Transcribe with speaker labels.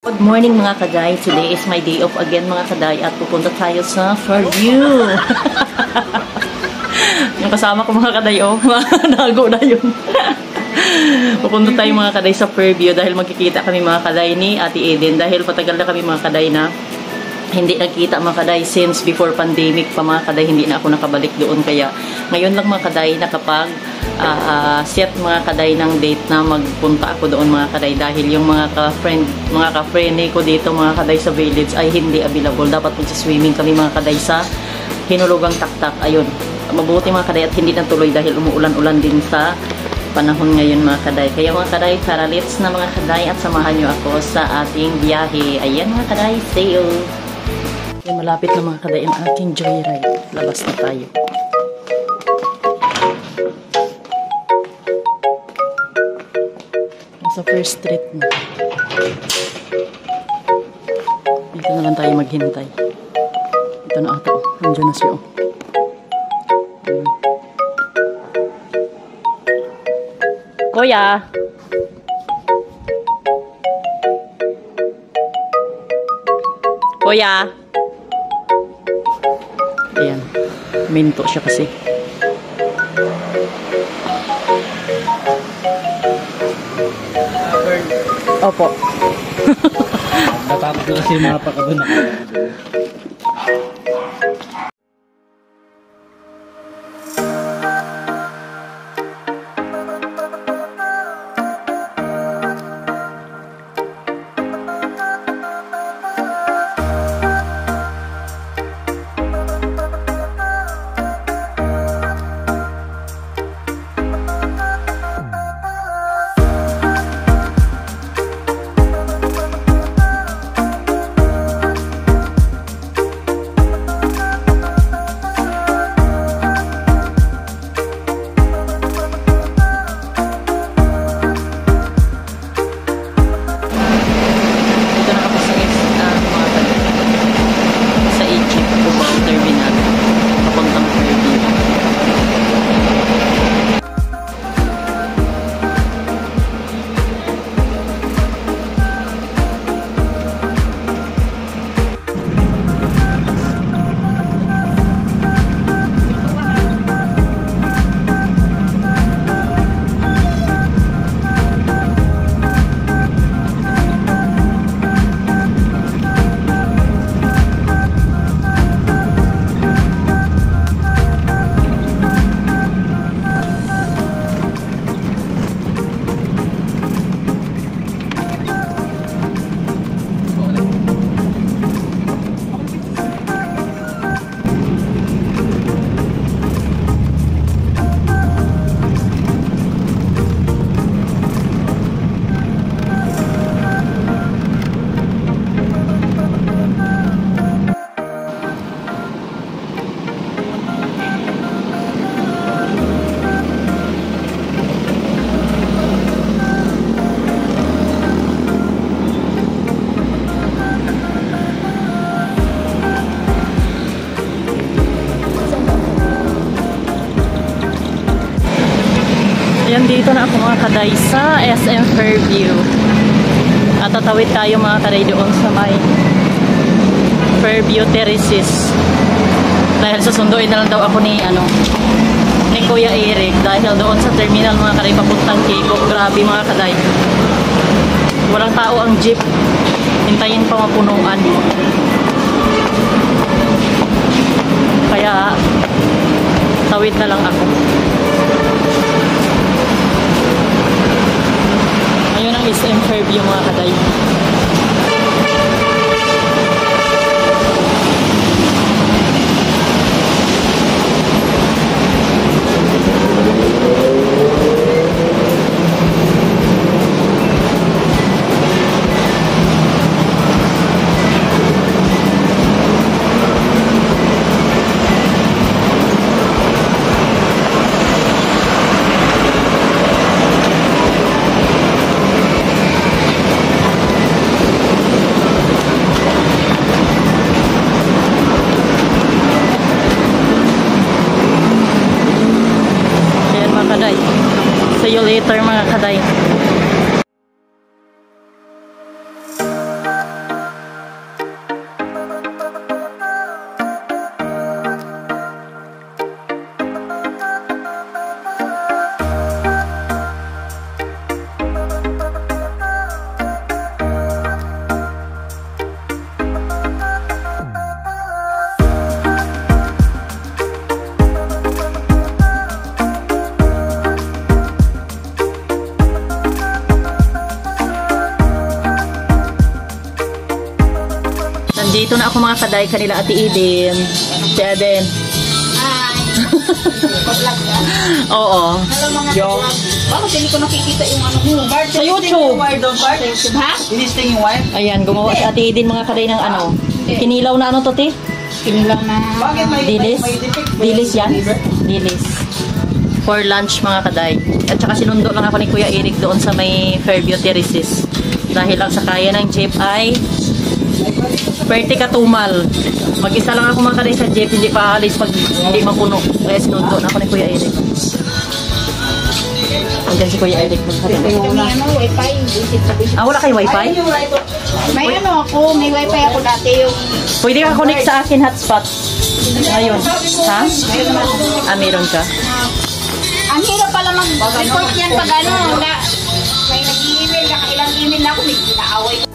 Speaker 1: Good morning mga kaday. Today is my day off again mga kaday at pupunta tayo sa Fairview. Yung kasama ko mga kaday, oh, nago na yun. Pupunta tayo mga kaday sa Fairview dahil magkikita kami mga kaday ni Ate Eden dahil patagal na kami mga kaday na hindi nagkita mga kaday since before pandemic pa mga kaday, hindi na ako nakabalik doon, kaya ngayon lang mga kaday nakapag set mga kaday ng date na magpunta ako doon mga kaday dahil yung mga ka-friend ko dito mga kaday sa village ay hindi available. Dapat mag-swimming kami mga kaday sa Hinulugang Taktak. Ayun, mabuti mga kaday at hindi natuloy dahil umuulan-ulan din sa panahon ngayon mga kaday. Kaya mga kaday, tara let's na mga kaday at samahan nyo ako sa ating biyahe. Ayan mga kaday, see you! Yan, malapit na mga kaday ang aking joyride. Labas na tayo. Sa first street na. Dito na lang tayo maghintay. Ito na ata. Nandiyan na siya. Kuya! Kuya! Ayan. Minto siya kasi. Opo.
Speaker 2: Natapos ko kasi yung mga pakabun.
Speaker 1: Ayan, dito na ako mga kaday sa SM Fairview. At tatawid tayo mga kaday doon sa may Fairview Terraces. Dahil susunduin na lang daw ako ni Kuya Eric dahil doon sa terminal mga kaday papuntang Kiko. Grabe mga kaday. Walang tao ang jeep. Hintayin pa mapunuan. Kaya tawid na lang ako. Ayun ang SM Fairview mga kaday. Dito na ako mga kaday, kanila Ate Eden. Si Eden.
Speaker 2: Hi. Pag-vlog ka.
Speaker 1: Oo.
Speaker 2: Hello mga ka-vlog. Bakit hindi ko nakikita yung ano mo?
Speaker 1: Sa YouTube.
Speaker 2: Ha?
Speaker 3: Inisting yung wife?
Speaker 1: Ayan, gumawa si Ate Eden mga kaday ng ano. Kinilaw na ano to, te?
Speaker 2: Kinilang na.
Speaker 3: Bakit may
Speaker 1: Dilis?
Speaker 3: defect?
Speaker 1: Dilis yan? Dilis. For lunch mga kaday. At saka sinundo lang ako ni Kuya Eric doon sa may Fairview Terraces. Dahil ang sakaya ng jeep ay Pwerte Katumal. Mag-isa lang ako mga kaday sa jeep, hindi pa alis pag hindi mapuno. Kaya sinundo na ako ni Kuya Eric. Hanggang si Kuya Eric magkatabi.
Speaker 2: May ano, wifi.
Speaker 1: Ah, wala kayo wifi?
Speaker 2: May ano ako, may wifi ako dati yung...
Speaker 1: Pwede ka connect sa akin hotspot. Ngayon. Ha? Ah, meron ka?
Speaker 2: Ang hirap pala mag-report yan pag ano, na may nag-email, nakailang email na ako, may ginaaway ko.